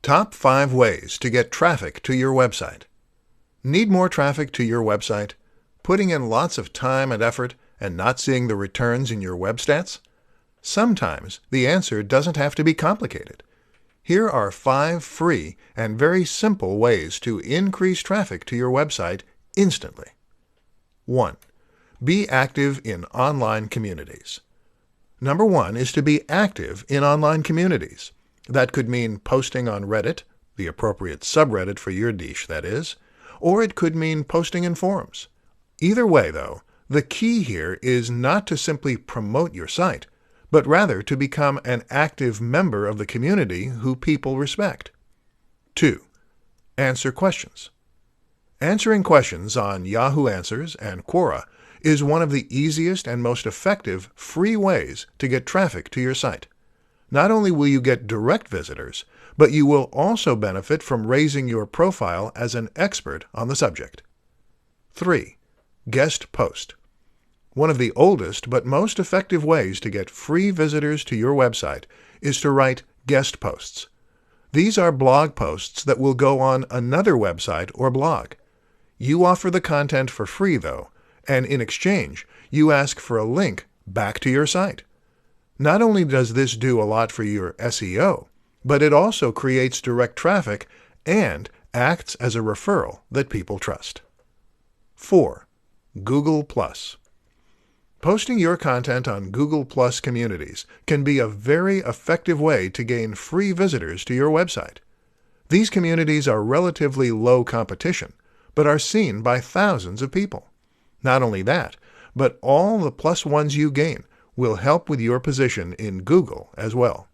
Top 5 ways to get traffic to your website. Need more traffic to your website? Putting in lots of time and effort and not seeing the returns in your web stats? Sometimes the answer doesn't have to be complicated. Here are 5 free and very simple ways to increase traffic to your website instantly. 1. Be active in online communities. Number 1 is to be active in online communities. That could mean posting on Reddit, the appropriate subreddit for your niche, that is, or it could mean posting in forums. Either way, though, the key here is not to simply promote your site, but rather to become an active member of the community who people respect. 2. Answer questions. Answering questions on Yahoo Answers and Quora is one of the easiest and most effective free ways to get traffic to your site. Not only will you get direct visitors, but you will also benefit from raising your profile as an expert on the subject. 3. Guest post. One of the oldest but most effective ways to get free visitors to your website is to write guest posts. These are blog posts that will go on another website or blog. You offer the content for free, though, and in exchange, you ask for a link back to your site. Not only does this do a lot for your SEO, but it also creates direct traffic and acts as a referral that people trust. 4. Google+. Posting your content on Google+ communities can be a very effective way to gain free visitors to your website. These communities are relatively low competition, but are seen by thousands of people. Not only that, but all the +1s you gain will help with your position in Google as well.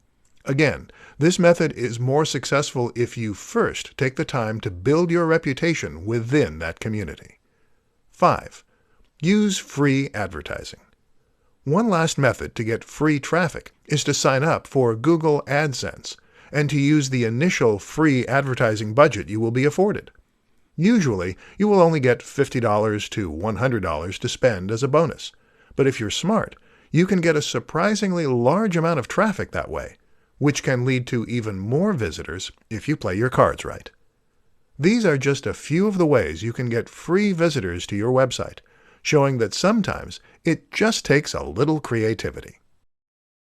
Again, this method is more successful if you first take the time to build your reputation within that community. 5. Use free advertising. One last method to get free traffic is to sign up for Google AdSense and to use the initial free advertising budget you will be afforded. Usually, you will only get $50 to $100 to spend as a bonus, but if you're smart, you can get a surprisingly large amount of traffic that way, which can lead to even more visitors if you play your cards right. These are just a few of the ways you can get free visitors to your website, showing that sometimes it just takes a little creativity.